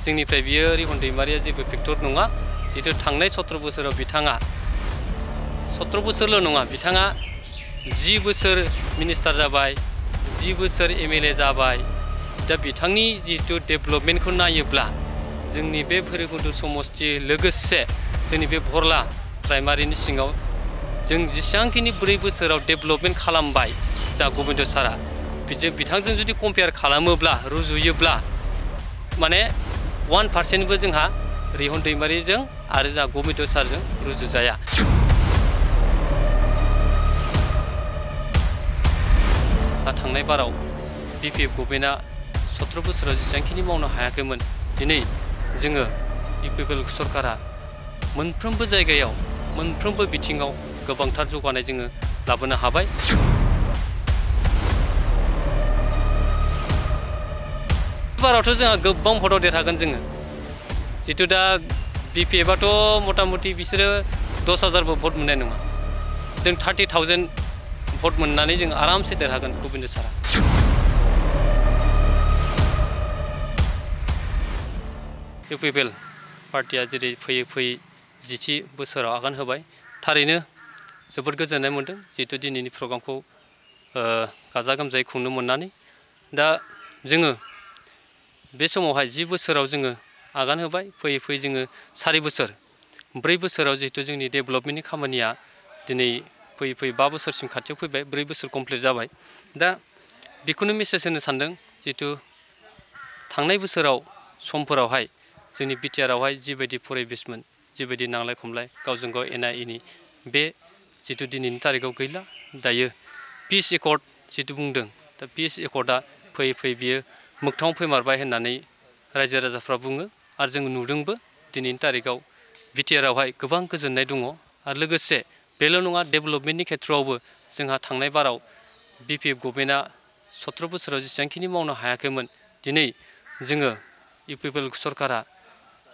जोंनिफ्राय बियो रिहन दैमारिया जेबो फेक्टर नङा जितु थांनाय 17 बोसोराव बिथाङा 17 बोसोरल' नङा बिथाङा 10 बोसोर मिनिस्टार जाबाय 10 बोसोर MLA जाबाय दा बिथांनि जितु डेभेलपमेन्टखौ नायोब्ला जोंनि बे भैरबकुन्द समस्ति लोगोसे जोंनि बे भरला प्राइमारिनि सिङाव जों जेसेबांखिनि 4 बोसोराव डेभेलपमेन्ट खालामबाय जा गबिन्द सारा बिथांजों जुदि कम्पेयार खालामोब्ला रुजुयोब्ला माने 1% जोंहा रिहन दैमारिजों आरो जा गबिन्द सारजों रुजुजाया। थांनाय बाराव BPF गभर्नमेन्टआ 17 बोसोराव जेसेबांखिनि मावनो हायाखैमोन दिनै जोङो UPPL सरकारा मोनफ्रोमबो जायगायाव मोनफ्रोमबो बिथिङाव गोबांथार जौगानाय जोङो लाबोनो हाबाय। बारावथ' जोंहा गोबां भटआव देरहागोन जोङो जितु दा BPFआथ' मथा-मथि बिसोरो 10,000बो भट मोननाय नङा जों 30,000 भट मोननानै जों आरामसे देरहागोन गबिन्द सारा। UPPL पार्टिया जेरै फैयै फैयै 10थि बोसोराव आगान होबाय थारैनो जोबोद गोजोननाय मोन्दों जिहेतु दिनैनि प्रग्रामखौ गाजा गोमजायै खुंनो मोननानै दा जोङो बे समावहाय 10 बोसोराव जोङो आगान होबाय फैयै फैयै जोङो 4 बोसोर 4 बोसोराव जिहेतु जोंनि डेभेलपमेन्टनि खामानिया दिनै फैयै फैयै 5 बोसोरसिम खाथियाव फैबाय 4 बोसोर कमप्लिट जाबाय दा बेखौनो मेसेज होनो सानदों जिहेतु थांनाय बोसोराव समफोरावहाय जोंनि बिटिआरआवहाय जिबायदि परिबेसमोन जिबायदि नांलाय खमलाय गावजों गाव एना-एनि बे जितु दिनैनि तारिखाव गैला दायो पिस एकर्ड जितु बुंदों दा पिस एकर्डआ फैयै फैयै बियो मोगथाङाव फैमारबाय होननानै रायजो राजाफ्रा बुङो आरो जों नुदोंबो दिनैनि तारिखाव बिटिआरआवहाय गोबां गोजोननाय दङ आरो लोगोसे बेल' नङा डेभेलपमेन्टनि खेथ्रआवबो जोंहा थांनाय बाराव BPF गभर्नमेन्टआ 17 बोसोराव जेसेबांखिनि मावनो हायाखैमोन दिनै जोङो UPPL सरकारा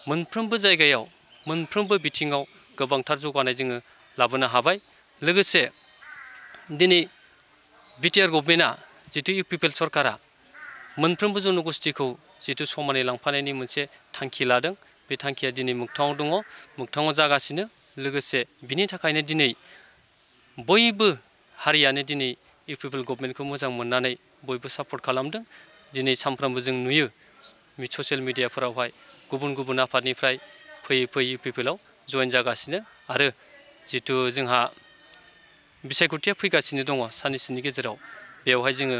मोनफ्रोमबो जायगायाव मोनफ्रोमबो बिथिङाव गोबांथार जौगानाय जोङो लाबोनो हाबाय लोगोसे दिनै बिटिआर गभर्नमेन्टआ जितु UPPL सरकारा मोनफ्रोमबो जनगोष्ठीखौ जितु समानै लांफानायनि मोनसे थांखि लादों बे थांखिया दिनै मोगथाङाव दङ मोगथाङाव जागासिनो लोगोसे बिनि थाखायनो दिनै बयबो हारियानो दिनै UPPL गभर्नमेन्टखौ मोजां मोननानै बयबो सापर्ट खालामदों दिनै सानफ्रोमबो जों नुयो ससियेल मिडियाफोरावहाय गुबुन गुबुन आफादनिफ्राय फैयै फैयै UPPLआव जइन जागासिनो आरो जितु जोंहा बिसायख'थिया फैगासिनो दङ साननैसोनि गेजेराव बेवहाय जोङो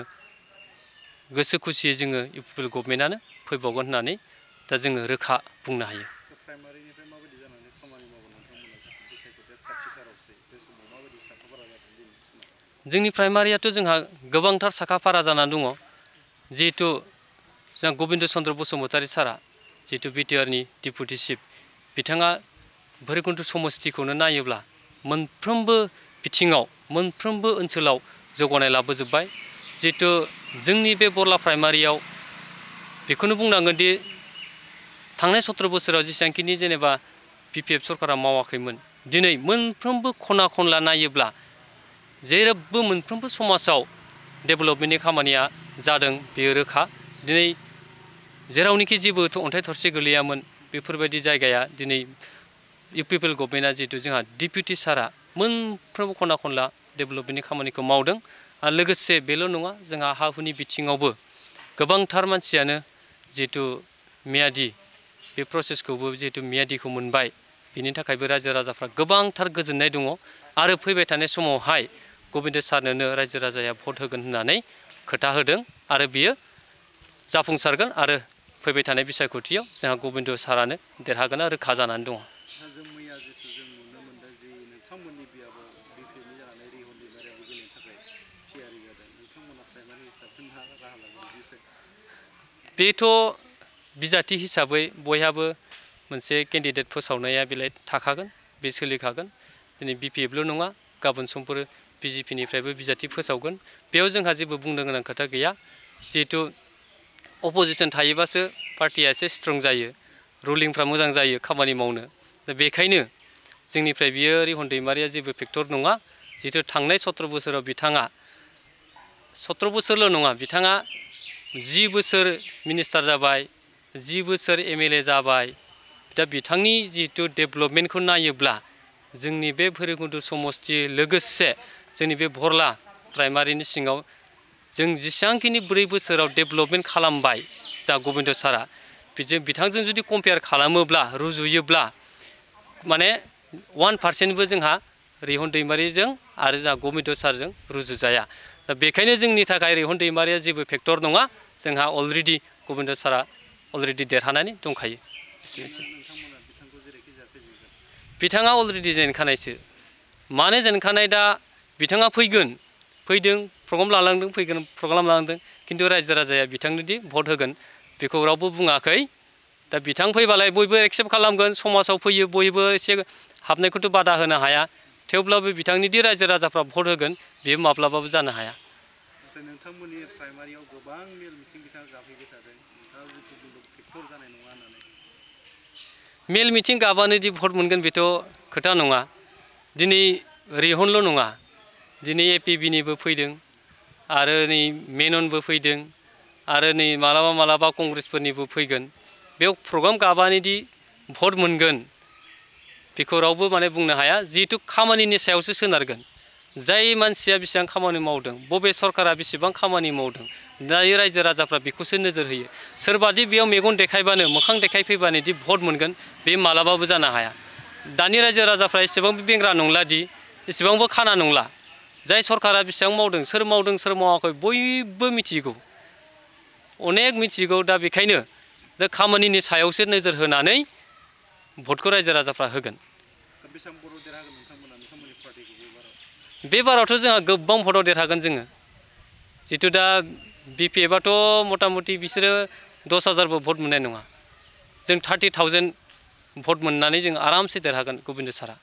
गोसो खुसियै जोङो UPPL गभर्नमेन्टआनो फैबावगोन होननानै दा जोङो रोखा बुंनो हायो। जोंनि प्राइमारियाथ' जोंहा गोबांथार साखाफारा जानानै दङ जिहेतु जों गबिन्द चन्द्र बसुमतारी सारा जितु बिटिआरनि डिपुटि चिफ बिथाङा भैरबकुन्द समस्तिखौनो नायोब्ला मोनफ्रोमबो बिथिङाव मोनफ्रोमबो ओनसोलाव जौगानाय लाबोजोब्बाय जिहेतु जोंनि बे बरला प्राइमारियाव बेखौनो बुंनांगोन दि थांनाय 17 बोसोराव जेसेबांखिनि जेनेबा BPF सरकारा मावाखैमोन दिनै मोनफ्रोमबो खना खनला नायोब्ला जेरावबो मोनफ्रोमबो समाजाव डेभेलपमेन्टनि खामानिया जादों बेयो रोखा दिनै जेरावनोखि जेबो अन्थाइ थरसे गोलैयामोन बेफोरबायदि जायगाया दिनै UPPL गभर्नमेन्टआ जिहेतु जोंहा डिपुटि सारा मोनफ्रोमबो खना खनला डेभेलपमेन्टनि खामानिखौ मावदों आरो लोगोसे बेल' नङा जोंहा हा हुनि बिथिङावबो गोबांथार मानसियानो जिहेतु मियादि बे प्रसेसखौबो जिहेतु मियादिखौ मोनबाय बिनि थाखायबो रायजो राजाफ्रा गोबांथार गोजोननाय दङ आरो फैबाय थानाय समावहाय गबिन्द सारनोनो रायजो राजाया भट होगोन होननानै खोथा होदों आरो बियो जाफुंसारगोन आरो फैबाय थानाय बिसायख'थियाव जोंहा गबिन्द सारानो देरहागोन आरो रोखा जानानै दङ। बेथ' बिजाथि हिसाबै बयहाबो मोनसे केन्डिडेट फोसावनाया बेलाय थाखागोन बे सोलिखागोन दिनै BPFल' नङा गाबोन समफोर BJPनिफ्रायबो बिजाथि फोसावगोन बेयाव जोंहा जेबो बुंनो गोनां खोथा गैया जिहेतु अपोजिसन थायोबासो पार्टिया एसे स्ट्रं जायो रुलिंफ्रा मोजां जायो खामानि मावनो दा बेखायनो जोंनिफ्राय बियो रिहन दैमारिया जेबो फेक्टर नङा जिहेतु थांनाय 17 बोसोराव बिथाङा 17 बोसोरल' नङा बिथाङा 10 बोसोर मिनिस्टार जाबाय 10 बोसोर MLA जाबाय दा बिथांनि जिहेतु डेभेलपमेन्टखौ नायोब्ला जोंनि बे भैरबकुन्द समस्ति लोगोसे जोंनि बे भरला प्राइमारिनि सिङाव जों जेसेबांखिनि 4 बोसोराव डेभेलपमेन्ट खालामबाय जा गबिन्द सारा बिथांजों जुदि कम्पेयार खालामोब्ला रुजुयोब्ला माने 1%बो जोंहा रेहन दैमारिजों आरो जा गबिन्द सारजों रुजुजाया दा बेखायनो जोंनि थाखाय रेहन दैमारिया जेबो फेक्टर नङा जोंहा अलरेडि गबिन्द सारा अलरेडि देरहानानै दंखायो बिथाङा अलरेडि जेनखानायसो मानो जेनखानाय दा बिथाङा फैदों प्रग्राम लालांदों फैगोन प्रग्राम लालांदों किन्तु रायजो राजाया बिथांनोदि भट होगोन बेखौ रावबो बुङाखै दा बिथां फैबालाय बयबो एक्सेप्ट खालामगोन समाजाव फैयो बयबो एसे हाबनायखौथ' बादा होनो हाया थेवब्लाबो बिथांनिदि रायजो राजाफ्रा भट होगोन बेयो माब्लाबाबो जानो हाया नोंथांमोननि प्राइमारियाव गोबां मेल मिटिं बिथाङा गाबहैबाय थादों नोंथाङा जुदि बुंदों फेक्टर जानाय नङा होननानै मेल मिटिं गाबानो दि भट मोनगोन बेथ' खोथा नङा दिनै रेहनल' नङा दिनै APBनिबो फैदों आरो नै मेननबो फैदों आरो नै मालाबा कंग्रेसफोरनिबो फैगोन बेयाव प्रग्राम गाबानोदि भट मोनगोन बेखौ रावबो माने बुंनो हाया जिहेतु खामानिनि सायावसो सोनारगोन जाय मानसिया बेसेबां खामानि मावदों बबे सरकारा बेसेबां खामानि मावदों दायो रायजो राजाफ्रा बेखौसो नोजोर होयो सोरबादि बेयाव मेगन देखायबानो मोखां देखायफैबानो दि भट मोनगोन बे मालाबाबो जानो हाया दानि रायजो राजाफ्रा एसेबांबो बेंग्रा नंला दि एसेबांबो खाना नंला जाय सरकारा बेसेबां मावदों सोर मावाखै बयबो मिथिगौ अनेक मिथिगौ दा बेखायनो दा खामानिनि सायावसो नोजोर होनानै भटखौ रायजो राजाफ्रा होगोन बे बारावथ' जोंहा गोबां भटआव देरहागोन जोङो जितु दा BPFआथ' मथा मथि बिसोरो 10,000बो भट मोननाय नङा जों 30,000 भट मोननानै जों आरामसे देरहागोन गबिन्द सारा